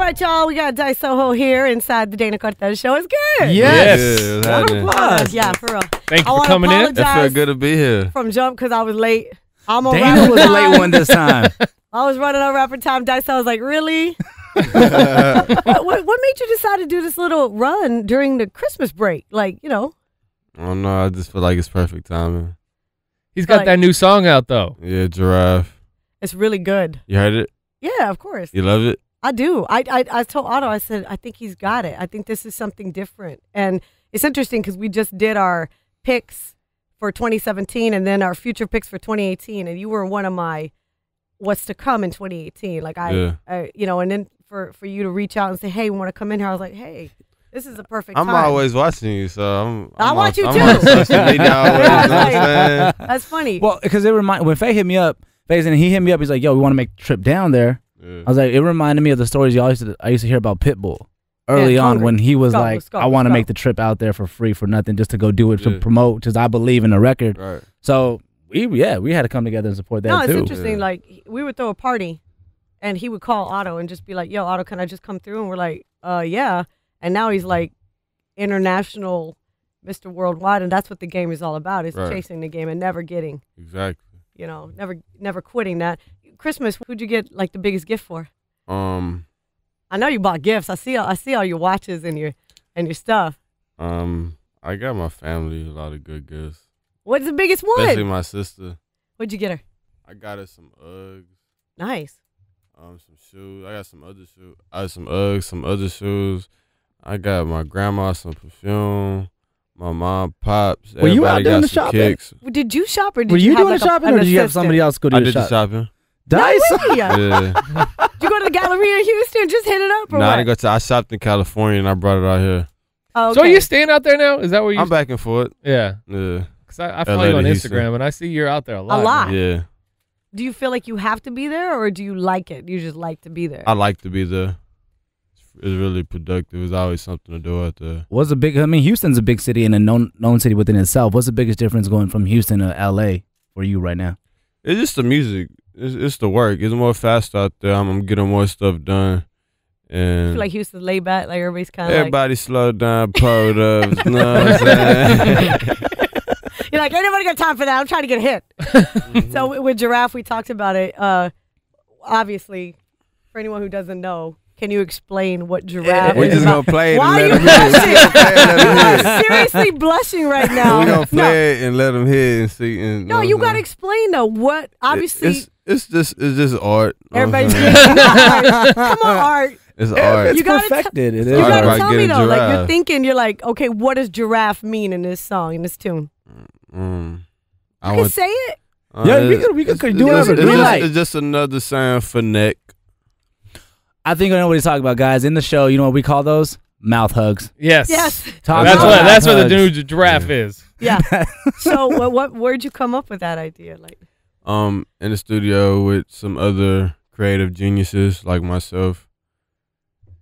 right, y'all. We got Dice Soho here inside the Dana Cortez Show. It's good. Yes. Yeah, for real. Thank you for coming in. It feels good to be here. From jump because I was late. I'm on Dana was the late one this time. I was running on rapper time. Dice Soho was like, really? what made you decide to do this little run during the Christmas break? Like, you know. I don't know. I just feel like it's perfect timing. He's got that new song out, though. Yeah, Giraffe. It's really good. You heard it? Yeah, of course. You love it? I do. I told Otto, I said, I think he's got it. I think this is something different. And it's interesting because we just did our picks for 2017 and then our future picks for 2018. And you were one of my what's to come in 2018. Like, you know, and then for you to reach out and say, hey, we want to come in here. I was like, hey, this is a perfect time. I'm always watching you, so I watch you too. I'm on social media always, you know what I'm saying? That's funny. Well, because it reminded when Faye hit me up, he hit me up. He's like, "Yo, we want to make the trip down there." Yeah. I was like, it reminded me of the stories I used to hear about Pitbull early on when he was like, "I want to make the trip out there for free for nothing, just to go do it to promote, because I believe in the record." Right. So we had to come together and support that too. No, it's interesting. Yeah. Like we would throw a party, and he would call Otto and just be like, "Yo, Otto, can I just come through?" And we're like, yeah." And now he's like international Mr. Worldwide, and that's what the game is all about, is chasing the game and never getting. Exactly. You know, never quitting that. Christmas, who'd you get like the biggest gift for? I know you bought gifts. I see all your watches and your stuff. I got my family a lot of good gifts. What's the biggest one? Especially my sister. What'd you get her? I got her some Uggs. Nice. Some shoes. I got some other shoes. I had some Uggs, some other shoes. I got my grandma some perfume. My mom, pops. Were you out doing the shopping? Kicks. Did you shop or did Were you have doing the shopping, or did you have somebody else go do the shopping? I did the shopping. Dice? No, yeah. Did you go to the Galleria in Houston? Just hit it up, or what? I didn't go to. I shopped in California and I brought it out here. Oh, okay. So are you staying out there now? Is that where you? I'm back and forth. Yeah. Yeah. Because I follow you on Instagram and I see you're out there a lot. A lot. Yeah. Do you feel like you have to be there, or do you like it? You just like to be there? I like to be there. It's really productive. There's always something to do out there. What's the big? I mean, Houston's a big city and a known city within itself. What's the biggest difference going from Houston to LA for you right now? It's just the music. It's the work. It's more fast out there. I'm getting more stuff done. And I feel like Houston's laid back. Like everybody's kind of everybody slowed down, pulled up. You know what I'm saying? You're like, ain't nobody got time for that. I'm trying to get a hit. So with Giraffe, we talked about it. Obviously, for anyone who doesn't know, can you explain what Giraffe is? We're just going to play it Why and are you blushing? You are seriously blushing right now. We're going to play it and let them hear and see. And, no, you got to explain, though. What, obviously. It's just art. Everybody's art. Come on, art. It's art. It's perfected. You got to tell me, though. Like, you're thinking, you're like, okay, what does giraffe mean in this song, in this tune? You can say it. Yeah, we could do whatever. It's just another sound for neck. I think I know what he's talking about, guys. In the show, you know what we call those? Mouth hugs. Yes. That's what the new Giraffe is. Yeah. So where'd you come up with that idea? Like, in the studio with some other creative geniuses like myself.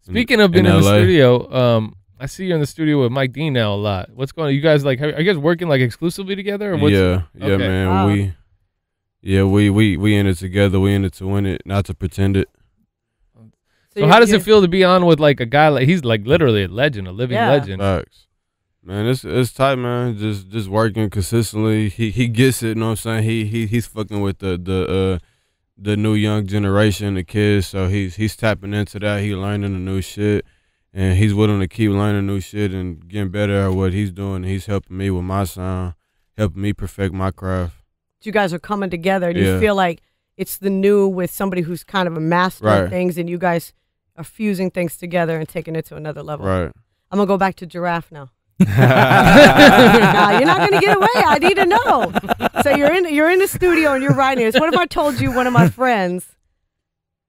Speaking of being in the studio, I see you in the studio with Mike Dean now a lot. What's going on? You guys are you guys working like exclusively together? Or what's yeah, man. Wow. We in it together. We in it to win it, not to pretend it. So how does it feel to be on with like a guy like he's like literally a legend, a living legend? Facts. Man, it's tight, man. Just working consistently. He gets it. You know what I'm saying? He's fucking with the new young generation, the kids. So he's tapping into that. He learning the new shit, and he's willing to keep learning new shit and getting better at what he's doing. He's helping me with my sound, helping me perfect my craft. You guys are coming together, and you feel like it's the new with somebody who's kind of a master of things, and you guys are fusing things together and taking it to another level. Right. I'm gonna go back to Giraffe now. Nah, you're not gonna get away. I need to know. So you're in the studio and you're writing this. What if I told you one of my friends,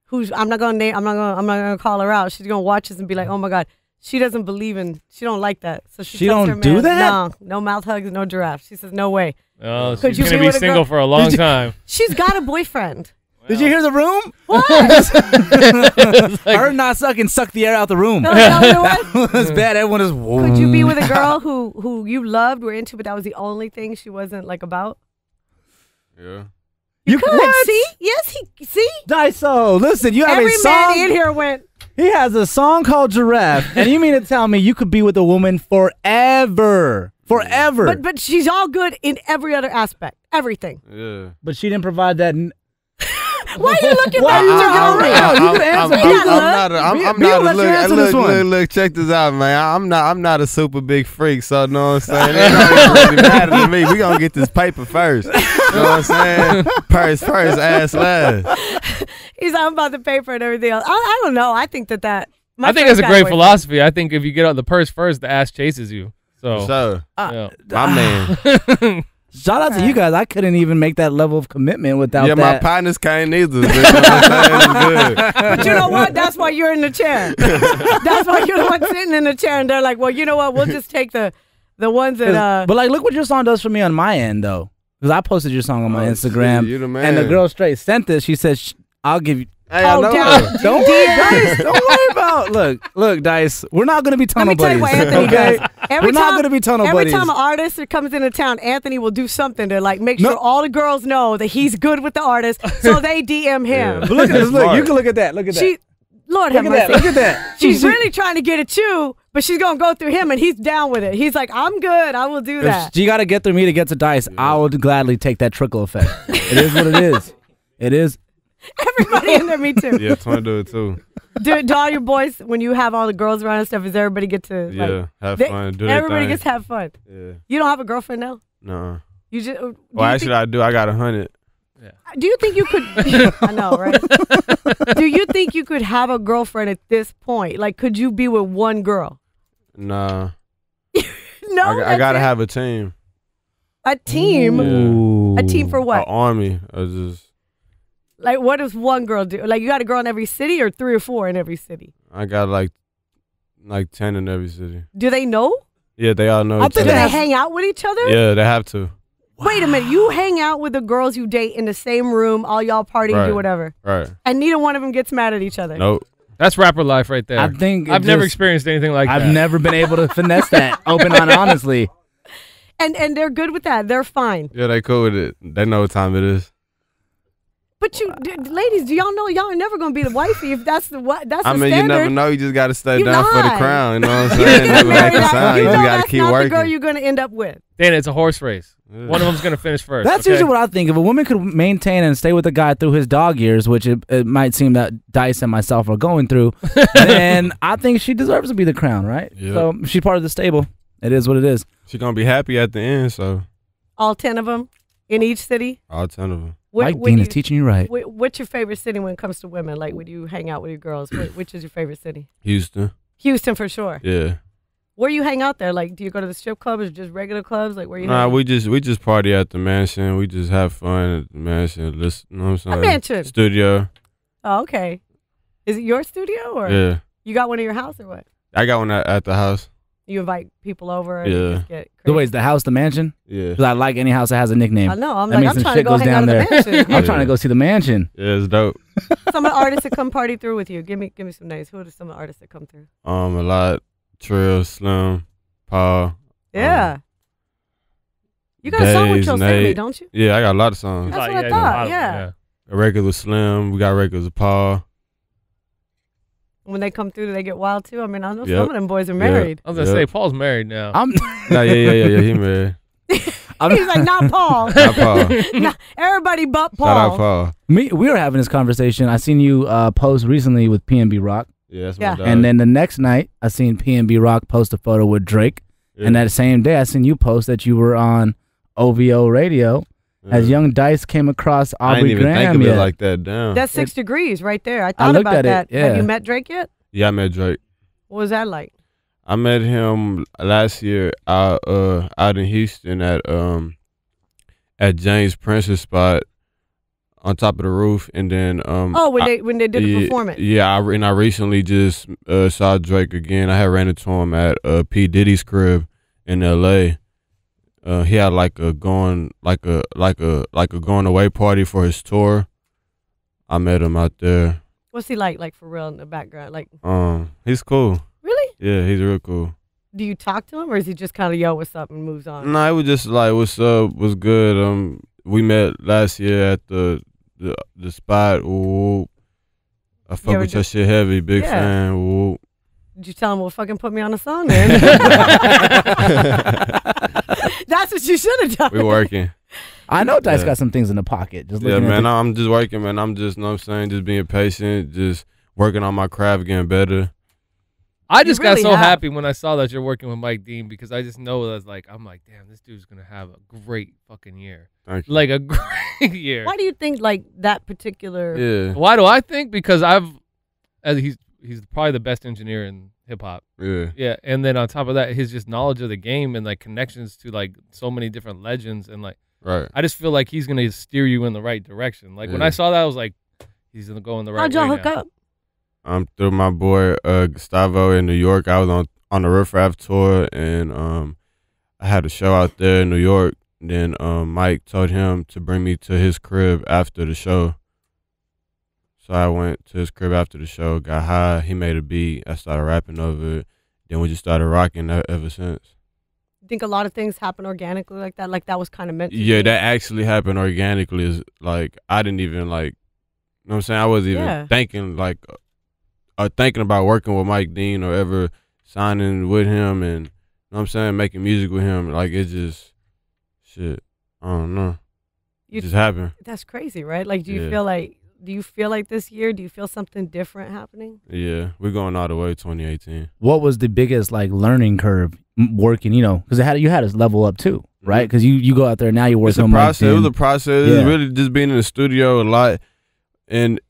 who's I'm not gonna call her out. She's gonna watch this and be like, oh my God, she doesn't believe in. She don't like that. So she tells don't her do man, that. No mouth hugs, no Giraffe. She says no way. Oh, she's gonna be single for a long time. She's got a boyfriend. Did you hear the room? What? Her not sucking sucked the air out the room. No, it's bad. Everyone is. Could you be with a girl who you loved, were into, but that was the only thing she wasn't like about? Yeah. You could. What? See? Yes, see? Daiso, listen, you have Every a song. man in here went. He has a song called Giraffe, and you mean to tell me you could be with a woman forever? Forever. But she's all good in every other aspect. Everything. Yeah. But she didn't provide that. Why are you looking back? I'm not. Look, check this out, man. I'm not a super big freak, so you know what I'm saying? It don't really matter to me. We gonna get this paper first. You know what I'm saying? Purse first, ass last. He's talking about the paper and everything else. I don't know. I think that. I think that's a great philosophy. I think if you get out the purse first, the ass chases you. So, my man. Shout out to you guys. I couldn't even make that level of commitment without that. Yeah, my partners can't either. But you know what? That's why you're in the chair. That's why you're the one sitting in the chair, and they're like, well, you know what? We'll just take the ones that. But like, look what your song does for me on my end, though. Because I posted your song on my Instagram, shit, you the man. and the girl straight sent this. She said, "I'll give you." Hey, I know don't worry, Dice. Don't worry about. Look, Dice. We're not gonna be tunnel buddies. Let me tell you what Anthony does. We're not gonna be tunnel buddies. Every time an artist comes into town, Anthony will do something to like make sure all the girls know that he's good with the artist, so they DM him. Yeah. But look at this. Look, you can look at that. Look at that. Lord have mercy. Look at that. She's really trying to get at you, but she's gonna go through him, and he's down with it. He's like, I'm good. I will do that. You got to get through me to get to Dice. I would gladly take that trickle effect. It is what it is. It is. Everybody in there, me too. Yeah, trying to do it too. Do all your boys, when you have all the girls around and stuff, does everybody get to have fun? Do everybody thing. gets to have fun. Yeah. You don't have a girlfriend now? No. You just. Well, actually, I do. I got 100. Yeah. Do you think you could? I know, right? Do you think you could have a girlfriend at this point? Like, could you be with one girl? Nah. No. I gotta have a team. A team. Yeah. A team for what? An army. I just. Like, what does one girl do? Like, you got a girl in every city or 3 or 4 in every city? I got like 10 in every city. Do they know? Yeah, they all know I each think other. they hang out with each other? Yeah, they have to. Wait a minute. You hang out with the girls you date in the same room, all y'all party, do whatever. Right. And neither one of them gets mad at each other. Nope. That's rapper life right there. I think I've never experienced anything like that. I've never been able to finesse that open and honestly. And they're good with that. They're fine. Yeah, they cool with it. They know what time it is. But ladies, do y'all know y'all are never gonna be the wifey if that's the standard. You never know. You just gotta stay You're down not. for the crown. You know what I'm saying? Never make a sound. You just gotta keep that's not working. the girl you're gonna end up with. Dana, it's a horse race. Yeah. One of them's gonna finish first. That's usually what I think. If a woman could maintain and stay with a guy through his dog years, which it might seem that Dice and myself are going through, then I think she deserves to be the crown, right? Yep. So she's part of the stable. It is what it is. She's gonna be happy at the end. So all 10 of them in each city. All 10 of them. Mike Dean is teaching you right. What's your favorite city when it comes to women? Like, when you hang out with your girls, which is your favorite city? Houston. Houston for sure. Yeah. Where you hang out there? Like, do you go to the strip club or just regular clubs? Like, where you? Nah, we just party at the mansion. We just have fun at the mansion. Listen, you know what I'm saying? A mansion. Studio. Oh, okay. Is it your studio or? Yeah. You got one in your house or what? I got one at the house. You invite people over and Yeah. you just get crazy. The way is the house, the mansion? Yeah. Because I like any house that has a nickname. I know. I'm That like, means I'm some trying to shit go goes hang down out there. at the mansion. I'm trying to go see the mansion. Yeah, it's dope. Some of the artists that come party through with you. Give me some names. Who are some of the artists that come through? A lot. Trill, Slim, Paul. Yeah. You got a song with Yosemite, don't you? Yeah, I got a lot of songs. That's what I thought. Yeah. A regular Slim. We got regular Paul. When they come through, do they get wild too? I mean, I know some of them boys are married. I was gonna say Paul's married now. Yeah, he married. He's like, not Paul. Not Paul. Nah, everybody but Paul. Shout out Paul. We were having this conversation. I seen you post recently with PNB Rock. Yeah, that's my dog. And then the next night, I seen PNB Rock post a photo with Drake. Yeah. And that same day, I seen you post that you were on OVO Radio. As Young Dice came across Aubrey Graham. I didn't even think of it like that. Damn. That's 6 degrees right there. I thought about that. Yeah. Have you met Drake yet? Yeah, I met Drake. What was that like? I met him last year out in Houston at James Prince's spot on top of the roof, and then when they did the performance. Yeah, I recently just saw Drake again. I had ran into him at P Diddy's crib in L.A. He had like a going away party for his tour. I met him out there. What's he like for real in the background? Like, he's cool. Really? Yeah, he's real cool. Do you talk to him, or is he just kind of yo, what's up, and moves on? No, it was just like, what's up, what's good. We met last year at the spot. I fuck with your shit heavy. Big fan. Woo. Did you tell him, well, fucking put me on a song then? That's what you should have done. We working. I know Dice got some things in the pocket. Just man, I'm just working, man. I'm just, you know what I'm saying, just being patient, just working on my craft, getting better. I just got so happy when I saw that you're working with Mike Dean because I just know that I'm like, damn, this dude's gonna have a great fucking year. Thank you. Like a great year. Why do you think like that particular? Yeah. Why do I think? Because he's probably the best engineer in hip hop. Yeah. Yeah. And then on top of that, his just knowledge of the game and like connections to like so many different legends and like. Right. I just feel like he's gonna steer you in the right direction. Like when I saw that, I was like, he's gonna go in the right. How'd y'all hook up? Through my boy Gustavo in New York. I was on the Riff Raff tour, and I had a show out there in New York. Then Mike told him to bring me to his crib after the show. So I went to his crib after the show, got high. He made a beat. I started rapping over it. Then we just started rocking ever since. Think a lot of things happen organically like that? Like that was kind of meant to be? That actually happened organically. Is like I didn't even like, you know what I'm saying? I wasn't even thinking like. Thinking about working with Mike Dean or ever signing with him and, you know what I'm saying, making music with him. Like, it just, shit, I don't know. It just happened. That's crazy, right? Like, do you feel like this year, do you feel something different happening? Yeah, we're going all the way 2018. What was the biggest, like, learning curve working, you know, because you had to level up too, right? Because you go out there, now you're working on Mike Dean. It was a process. It was really just being in the studio a lot and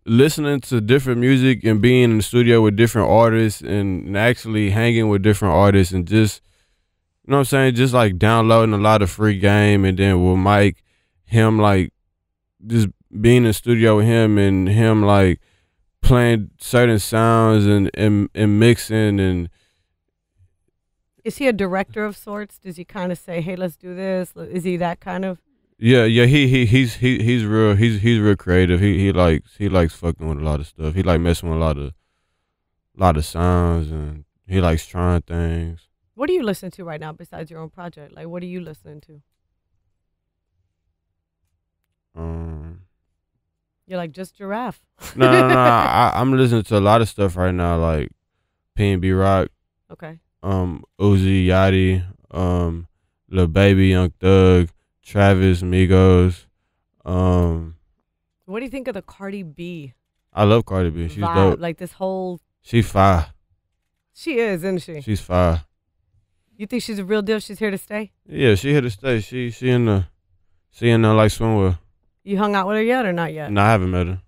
listening to different music and being in the studio with different artists and actually hanging with different artists and just, you know what I'm saying, just like downloading a lot of free game. And then with Mike, him like just being in the studio with him and him like playing certain sounds and mixing. And is he a director of sorts? Does he kind of say, hey, let's do this? Is he that kind of? Yeah, he's real creative. He likes fucking with a lot of stuff. He like messing with a lot of sounds, and he likes trying things. What do you listen to right now besides your own project? Like, what are you listening to? You're like just Giraffe. No. I'm listening to a lot of stuff right now, like P&B Rock. Okay. Uzi, Yachty, Lil Baby, Young Thug. Travis, Migos. What do you think of the Cardi B? I love Cardi B. She's dope. Like this whole. She's fire. She is, isn't she? She's fire. You think she's a real deal? She's here to stay? Yeah, she here to stay. She in the like swimwear. You hung out with her yet or not yet? No, I haven't met her.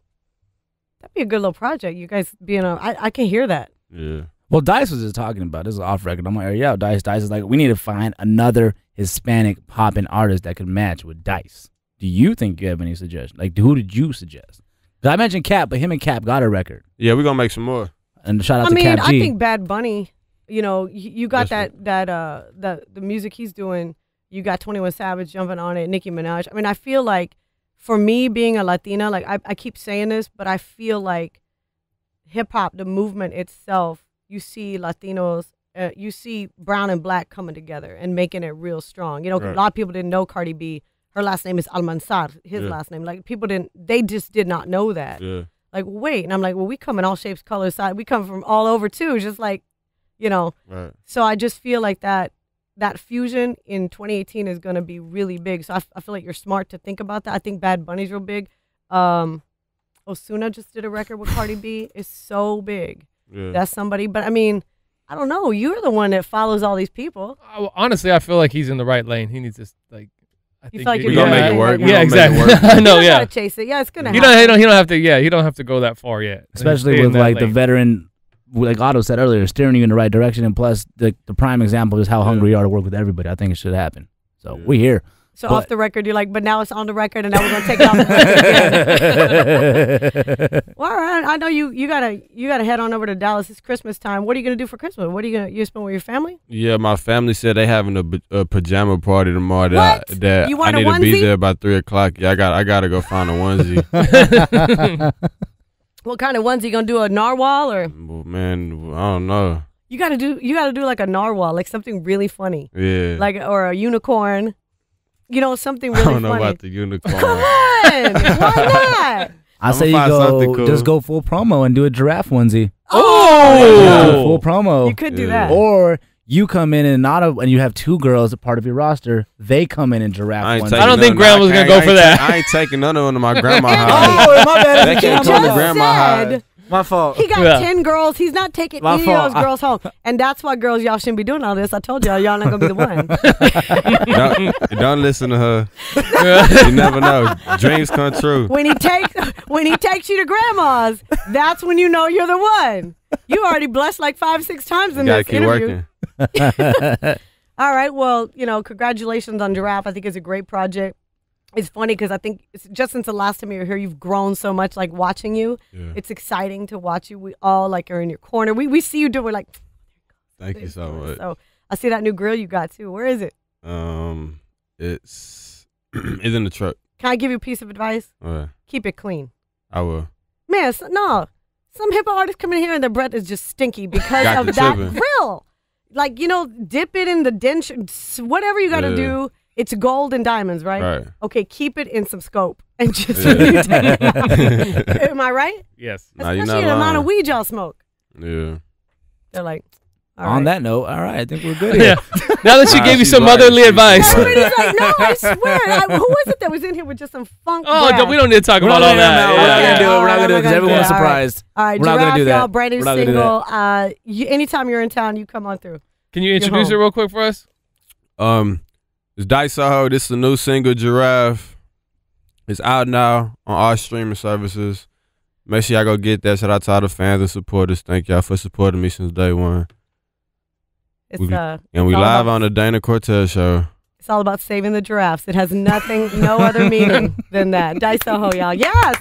That'd be a good little project. You guys being I can hear that. Yeah. Well, Dice was just talking about this is off record. I'm like, yeah, Dice is like, we need to find another Hispanic popping artist that could match with Dice. Do you think you have any suggestions? Like, who did you suggest? Because I mentioned Cap, but him and Cap got a record. Yeah, we're gonna make some more. And shout out to Cap G. I think Bad Bunny. You know, you got the music he's doing. You got 21 Savage jumping on it, Nicki Minaj. I mean, I feel like for me being a Latina, like I keep saying this, but I feel like hip hop, the movement itself. You see Latinos, you see brown and black coming together and making it real strong. You know, a lot of people didn't know Cardi B. Her last name is Almanzar, his last name. Like, people they just did not know that. Yeah. Like, wait. And I'm like, well, we come in all shapes, colors, size. We come from all over, too, just like, you know. Right. So I just feel like that fusion in 2018 is going to be really big. So I feel like you're smart to think about that. I think Bad Bunny's real big. Ozuna just did a record with Cardi B. It's so big. Yeah. That's somebody. But, I mean, I don't know. You're the one that follows all these people. Honestly, I feel like he's in the right lane. He needs to, like, I think like we're gonna make it work. Yeah, exactly. I know. You yeah. gotta chase it. Yeah, it's gonna. He don't have to. Yeah, he don't have to go that far yet. Especially with like the veteran, like Otto said earlier, steering you in the right direction. And plus, the prime example is how hungry you are to work with everybody. I think it should happen. So we here. So off the record, you're like, but now it's on the record, and now we're gonna take it off the record again. Well, all right. I know you gotta head on over to Dallas. It's Christmas time. What are you gonna do for Christmas? What are you spend with your family? Yeah, my family said they having a pajama party tomorrow. What? That you want I need a onesie? to be there by 3:00. Yeah, I gotta go find a onesie. What kind of onesie? You gonna do a narwhal or? Well, man, I don't know. You gotta do like a narwhal, like something really funny. Yeah. Like or a unicorn. You know, something really funny. I don't know about the unicorn. Come on, why not? I say you go, cool. Just go full promo and do a giraffe onesie. Oh, full promo. You could do that. Or you come in and you have 2 girls a part of your roster. They come in giraffe onesie. I don't think Grandma was gonna go for that. I ain't taking none of them to my grandma house. Oh, my bad. They can't come to grandma house. My fault. He got 10 girls. He's not taking any of those girls home. And that's why girls, y'all shouldn't be doing all this. I told y'all not going to be the one. Don't listen to her. You never know. Dreams come true. When he takes you to grandma's, that's when you know you're the one. You already blessed like 5-6 times in this interview. Working. All right. Well, congratulations on Giraffe. I think it's a great project. It's funny because I think it's just since the last time you were here, you've grown so much. Like watching you, it's exciting to watch you. We all are in your corner. We see you do. We're like, thank you so much. So I see that new grill you got too. Where is it? It's in the truck. Can I give you a piece of advice? What? Keep it clean. I will. Man, no. Some hip hop artists come in here and their breath is just stinky because of that grill. Like dip it in the denture, whatever you got to do. It's gold and diamonds, right? Okay, keep it in some scope and just when you take it out. Am I right? Yes. Especially the amount of weed y'all smoke. Yeah. They're like, on that note, all right, I think we're good here. Now that she gave you some motherly advice. Everybody's like, no, I swear. Who was it that was in here with just some funk? Oh, we don't need to talk about all that. We're not going to do it. We're not going to do it because everyone's surprised. All right, we're not going to do that. Brand new single. Anytime you're in town, you come on through. Can you introduce her real quick for us? It's Soho. This is the new single, Giraffe. It's out now on all streaming services. Make sure y'all go get that. Shout out to all the fans and supporters. Thank y'all for supporting me since day one. We live on the Dana Cortez Show. It's all about saving the giraffes. It has no other meaning than that. Soho, y'all. Yes.